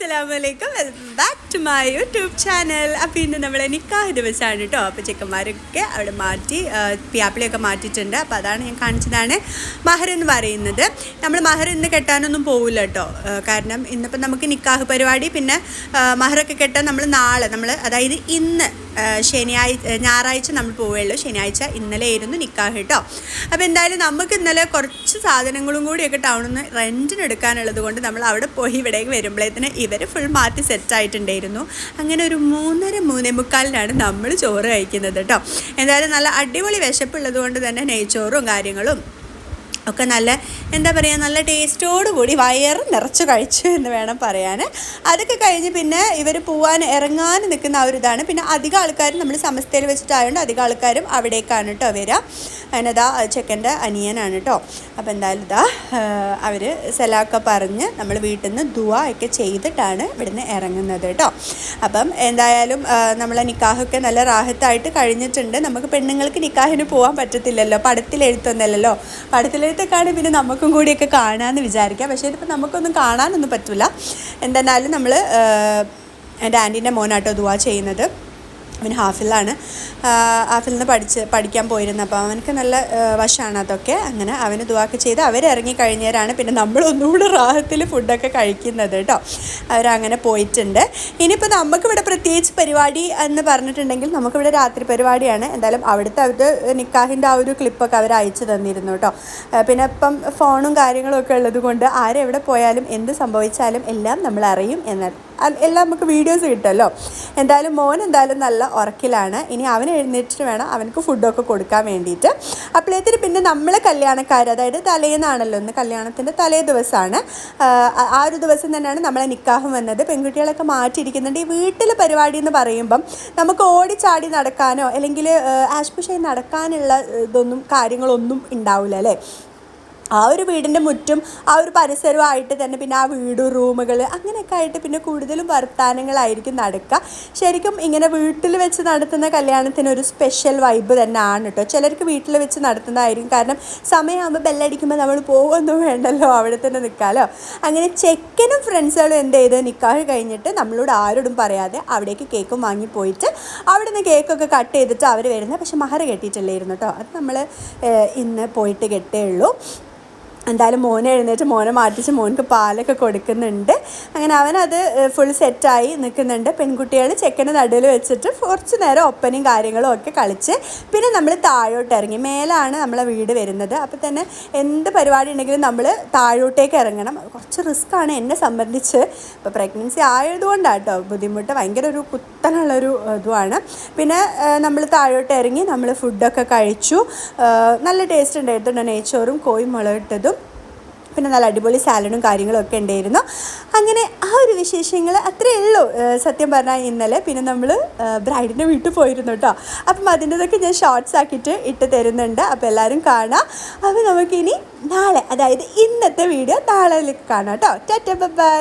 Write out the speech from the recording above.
അസ്സലാമലൈക്കും, welcome back to my YouTube channel. അപ്പോൾ ഇന്ന് നമ്മളെ നിക്കാഹ് ദിവസമാണ് കേട്ടോ. അപ്പോൾ ചെക്കന്മാരൊക്കെ അവിടെ മാറ്റി പിയാപ്പിളിയൊക്കെ മാറ്റിയിട്ടുണ്ട്. അപ്പോൾ അതാണ് ഞാൻ കാണിച്ചതാണ് മഹർ എന്ന് പറയുന്നത്. നമ്മൾ മഹർ ഇന്ന് കെട്ടാനൊന്നും പോവില്ല കേട്ടോ. കാരണം ഇന്നിപ്പോൾ നമുക്ക് നിക്കാഹ് പരിപാടി, പിന്നെ മഹറൊക്കെ കെട്ടാൻ നമ്മൾ അതായത് ഇന്ന് ഞായറാഴ്ച നമ്മൾ പോവുകയുള്ളൂ. ശനിയാഴ്ച ഇന്നലെ ആയിരുന്നു നിക്കാഹ് കേട്ടോ. അപ്പോൾ എന്തായാലും നമുക്ക് ഇന്നലെ കുറച്ച് സാധനങ്ങളും കൂടിയൊക്കെ ടൗണിൽ നിന്ന് റെൻറ്റിന് എടുക്കാനുള്ളത് കൊണ്ട് നമ്മൾ അവിടെ പോയി ഇവിടേക്ക് വരുമ്പോഴത്തേന് ഇവർ ഫുൾ മാറ്റി സെറ്റായിട്ടുണ്ടായിരുന്നു. അങ്ങനെ ഒരു 3:45 നമ്മൾ ചോറ് കഴിക്കുന്നത് കേട്ടോ. എന്തായാലും നല്ല അടിപൊളി വിശപ്പുള്ളത് കൊണ്ട് തന്നെ നെയ്ച്ചോറും കാര്യങ്ങളും ഒക്കെ നല്ല നല്ല ടേസ്റ്റോടുകൂടി വയറ് നിറച്ച് കഴിച്ചു എന്ന് വേണം പറയാൻ. അതൊക്കെ കഴിഞ്ഞ് പിന്നെ ഇവർ ഇറങ്ങാൻ നിൽക്കുന്ന ആ ഒരു ഇതാണ്. പിന്നെ അധികം ആൾക്കാരും നമ്മൾ സമസ്തയിൽ വെച്ചിട്ടായതുകൊണ്ട് അധികം ആൾക്കാരും അവിടേക്കാണ് കേട്ടോ വരിക. അതിനതാ ചെക്കൻ്റെ അനിയനാണ് കേട്ടോ. അപ്പോൾ എന്തായാലും അവർ സലാമൊക്കെ പറഞ്ഞ് നമ്മൾ വീട്ടിൽ നിന്ന് ദുആ ഒക്കെ ചെയ്തിട്ടാണ് ഇവിടുന്ന് ഇറങ്ങുന്നത് കേട്ടോ. അപ്പം എന്തായാലും നമ്മളെ നിക്കാഹൊക്കെ നല്ല റാഹത്തായിട്ട് കഴിഞ്ഞിട്ടുണ്ട്. നമുക്ക് പെണ്ണുങ്ങൾക്ക് നിക്കാഹിന് പോകാൻ പറ്റത്തില്ലല്ലോ, പടത്തിലെഴുത്തൊന്നല്ലല്ലോ. പടത്തിലെഴുത്തൊക്കെയാണ് പിന്നെ നമുക്കും കൂടിയൊക്കെ കാണാമെന്ന് വിചാരിക്കാം. പക്ഷേ ഇതിപ്പോൾ നമുക്കൊന്നും കാണാനൊന്നും പറ്റില്ല. എന്തായാലും നമ്മൾ എൻ്റെ ആൻറ്റീൻ്റെ മോനാട്ടോ ദുആ ചെയ്യുന്നത്. അവൻ ഹാഫിലാണ്. ഹാഫിൽ നിന്ന് പഠിക്കാൻ പോയിരുന്നു. അപ്പോൾ അവനക്ക് നല്ല വശമാണ് അതൊക്കെ. അങ്ങനെ അവന് ദുആക്കെ ചെയ്ത് അവരിറങ്ങി കഴിഞ്ഞവരാണ് പിന്നെ നമ്മളൊന്നുകൂടെ റാഹത്തിൽ ഫുഡൊക്കെ കഴിക്കുന്നത് കേട്ടോ. അവരങ്ങനെ പോയിട്ടുണ്ട്. ഇനിയിപ്പോൾ നമുക്കിവിടെ പ്രത്യേകിച്ച് പരിപാടി എന്ന് പറഞ്ഞിട്ടുണ്ടെങ്കിൽ നമുക്കിവിടെ രാത്രി പരിപാടിയാണ്. എന്തായാലും അവിടുത്തെ നിക്കാഹിൻ്റെ ആ ഒരു ക്ലിപ്പൊക്കെ അവർ അയച്ചു തന്നിരുന്നു കേട്ടോ. പിന്നെ ഇപ്പം ഫോണും കാര്യങ്ങളും ഒക്കെ ഉള്ളത് കൊണ്ട് ആരെവിടെ പോയാലും എന്ത് സംഭവിച്ചാലും എല്ലാം നമ്മൾ അറിയും. എന്നാൽ എല്ലാം നമുക്ക് വീഡിയോസ് കിട്ടുമല്ലോ. എന്തായാലും മോൻ നല്ല ഉറക്കിലാണ്. ഇനി അവൻ എഴുന്നേറ്റിട്ട് വേണം അവനക്ക് ഫുഡൊക്കെ കൊടുക്കാൻ വേണ്ടിയിട്ട്. അപ്പോഴത്തേന് പിന്നെ നമ്മളെ കല്യാണക്കാർ, അതായത് തലേന്നാണല്ലോ, ഇന്ന് കല്യാണത്തിൻ്റെ തലേ ദിവസമാണ്. ആ ഒരു ദിവസം തന്നെയാണ് നമ്മളെ നിക്കാഹം വന്നത്. പെൺകുട്ടികളൊക്കെ മാറ്റിയിരിക്കുന്നുണ്ട്. ഈ വീട്ടിലെ പരിപാടി എന്ന് പറയുമ്പം നമുക്ക് ഓടിച്ചാടി നടക്കാനോ അല്ലെങ്കിൽ ആഷ്പുഷായി നടക്കാനുള്ള കാര്യങ്ങളൊന്നും ഉണ്ടാവില്ല അല്ലേ. ആ ഒരു വീടിൻ്റെ മുറ്റും ആ ഒരു പരിസരമായിട്ട് തന്നെ പിന്നെ ആ വീട് റൂമുകൾ അങ്ങനെയൊക്കെ ആയിട്ട് പിന്നെ കൂടുതലും വർത്താനങ്ങളായിരിക്കും നടക്കുക. ശരിക്കും ഇങ്ങനെ വീട്ടിൽ വെച്ച് നടത്തുന്ന കല്യാണത്തിന് ഒരു സ്പെഷ്യൽ വൈബ് തന്നെ ആണ് കേട്ടോ. ചിലർക്ക് വീട്ടിൽ വെച്ച് നടത്തുന്നതായിരിക്കും. കാരണം സമയമാകുമ്പോൾ ബെല്ലടിക്കുമ്പോൾ നമ്മൾ പോകുമൊന്നും വേണ്ടല്ലോ, അവിടെ തന്നെ നിൽക്കാമല്ലോ. അങ്ങനെ ചെക്കനും ഫ്രണ്ട്സുകളും എന്ത് ചെയ്ത് നിക്കാഹ് കഴിഞ്ഞിട്ട് നമ്മളോട് ആരോടും പറയാതെ അവിടേക്ക് കേക്കും വാങ്ങി പോയിട്ട് അവിടെ നിന്ന് കേക്കൊക്കെ കട്ട് ചെയ്തിട്ട് അവർ വരുന്നത്. പക്ഷെ മഹർ കെട്ടിയിട്ടില്ലായിരുന്നു കേട്ടോ. അത് നമ്മൾ ഇന്ന് പോയിട്ട് കെട്ടേ ഉള്ളൂ. എന്തായാലും മോനെ എഴുന്നേറ്റ് മോനെ മാറ്റിച്ച് മോനക്ക് പാലൊക്കെ കൊടുക്കുന്നുണ്ട്. അങ്ങനെ അവനത് ഫുൾ സെറ്റായി നിൽക്കുന്നുണ്ട്. പെൺകുട്ടികൾ ചെക്കൻ്റെ നടുവിൽ വെച്ചിട്ട് കുറച്ച് നേരം ഒപ്പനയും കാര്യങ്ങളും ഒക്കെ കളിച്ച് പിന്നെ നമ്മൾ താഴോട്ട് ഇറങ്ങി. മേലാണ് നമ്മളെ വീട് വരുന്നത്. അപ്പോൾ തന്നെ എന്ത് പരിപാടി ഉണ്ടെങ്കിലും നമ്മൾ താഴോട്ടേക്ക് ഇറങ്ങണം. കുറച്ച് റിസ്ക്കാണ് എന്നെ സംബന്ധിച്ച്. ഇപ്പോൾ പ്രഗ്നൻസി ആയതുകൊണ്ടാണ് കേട്ടോ ബുദ്ധിമുട്ട്. ഭയങ്കര ഒരു കുത്തനുള്ളൊരു ഇതുമാണ്. പിന്നെ നമ്മൾ താഴോട്ട് ഇറങ്ങി നമ്മൾ ഫുഡൊക്കെ കഴിച്ചു. നല്ല ടേസ്റ്റ് ഉണ്ടായിരുന്നു. നെയ്ച്ചോറും കോഴി മുളകിട്ടതും പിന്നെ നല്ല അടിപൊളി സാലഡും കാര്യങ്ങളും ഒക്കെ ഉണ്ടായിരുന്നു. അങ്ങനെ ആ ഒരു വിശേഷങ്ങൾ അത്രയേ ഉള്ളൂ സത്യം പറഞ്ഞാൽ ഇന്നലെ. പിന്നെ നമ്മൾ ബ്രൈഡിൻ്റെ വീട്ടിൽ പോയിരുന്നു കേട്ടോ. അപ്പം അതിൻ്റെതൊക്കെ ഞാൻ ഷോർട്സ് ആക്കിയിട്ട് ഇട്ട് തരുന്നുണ്ട്. അപ്പോൾ എല്ലാവരും കാണാം. അപ്പോൾ നമുക്കിനി നാളെ, അതായത് ഇന്നത്തെ വീഡിയോ നാളെ കാണാം കേട്ടോ. Tata bye.